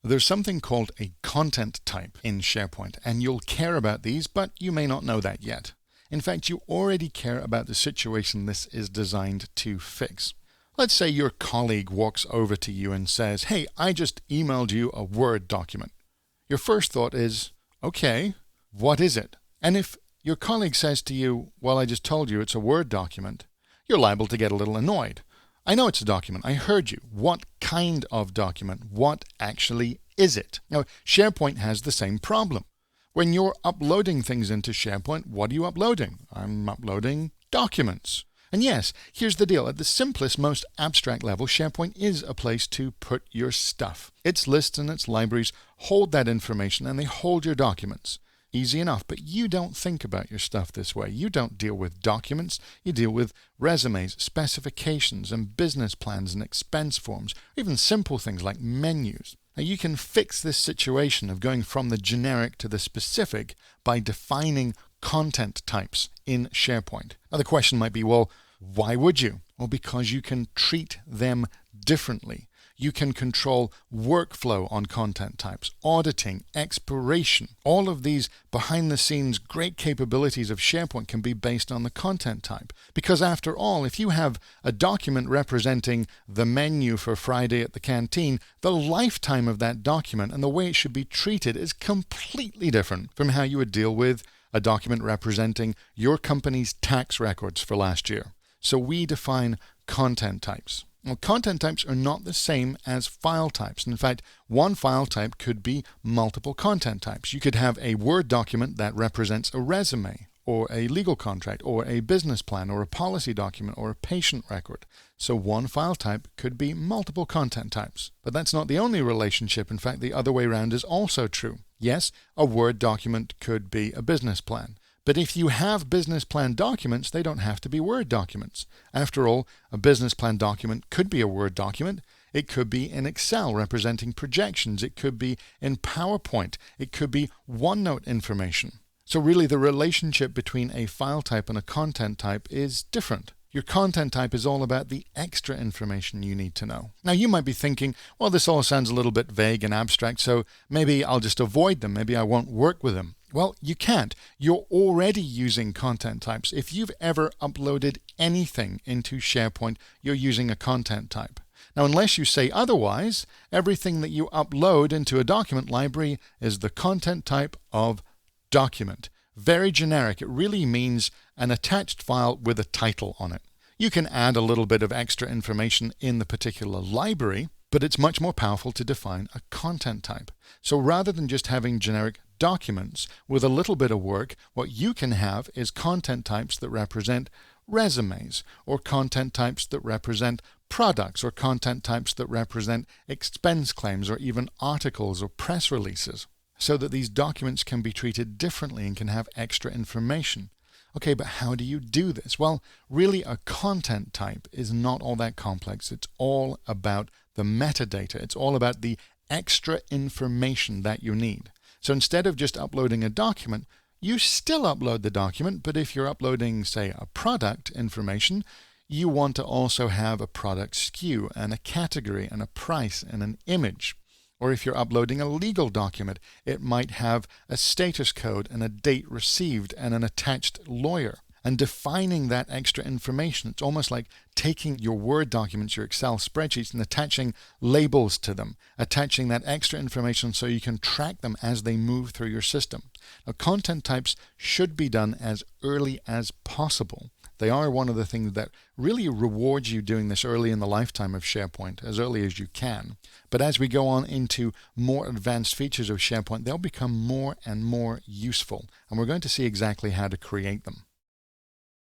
There's something called a content type in SharePoint, and you'll care about these, but you may not know that yet. In fact, you already care about the situation this is designed to fix. Let's say your colleague walks over to you and says, "Hey, I just emailed you a Word document." Your first thought is, "Okay, what is it?" And if your colleague says to you, "Well, I just told you it's a Word document," you're liable to get a little annoyed. "I know it's a document. I heard you. What kind of document? What actually is it?" Now, SharePoint has the same problem. When you're uploading things into SharePoint, what are you uploading? I'm uploading documents. And yes, here's the deal. At the simplest, most abstract level, SharePoint is a place to put your stuff. Its lists and its libraries hold that information, and they hold your documents. Easy enough, but you don't think about your stuff this way. You don't deal with documents. You deal with resumes, specifications, and business plans and expense forms, or even simple things like menus. Now, you can fix this situation of going from the generic to the specific by defining content types in SharePoint. Now, the question might be, well, why would you? Well, because you can treat them differently. You can control workflow on content types, auditing, expiration. All of these behind-the-scenes great capabilities of SharePoint can be based on the content type. Because after all, if you have a document representing the menu for Friday at the canteen, the lifetime of that document and the way it should be treated is completely different from how you would deal with a document representing your company's tax records for last year. So we define content types. Now, content types are not the same as file types. In fact, one file type could be multiple content types. You could have a Word document that represents a resume, or a legal contract, or a business plan, or a policy document, or a patient record. So one file type could be multiple content types. But that's not the only relationship. In fact, the other way around is also true. Yes, a Word document could be a business plan. But if you have business plan documents, they don't have to be Word documents. After all, a business plan document could be a Word document. It could be in Excel representing projections. It could be in PowerPoint. It could be OneNote information. So really, the relationship between a file type and a content type is different. Your content type is all about the extra information you need to know. Now, you might be thinking, well, this all sounds a little bit vague and abstract, so maybe I'll just avoid them. Maybe I won't work with them. Well, you can't. You're already using content types. If you've ever uploaded anything into SharePoint, you're using a content type. Now, unless you say otherwise, everything that you upload into a document library is the content type of document. Very generic. It really means an attached file with a title on it. You can add a little bit of extra information in the particular library, but it's much more powerful to define a content type. So rather than just having generic documents with a little bit of work, what you can have is content types that represent resumes, or content types that represent products, or content types that represent expense claims, or even articles or press releases, so that these documents can be treated differently and can have extra information. Okay, but how do you do this? Well, really a content type is not all that complex. It's all about the metadata. It's all about the extra information that you need. So instead of just uploading a document, you still upload the document, but if you're uploading, say, a product information, you want to also have a product SKU and a category and a price and an image. Or if you're uploading a legal document, it might have a status code and a date received and an attached lawyer. And defining that extra information, it's almost like taking your Word documents, your Excel spreadsheets, and attaching labels to them, attaching that extra information so you can track them as they move through your system. Now, content types should be done as early as possible. They are one of the things that really rewards you doing this early in the lifetime of SharePoint, as early as you can. But as we go on into more advanced features of SharePoint, they'll become more and more useful, and we're going to see exactly how to create them.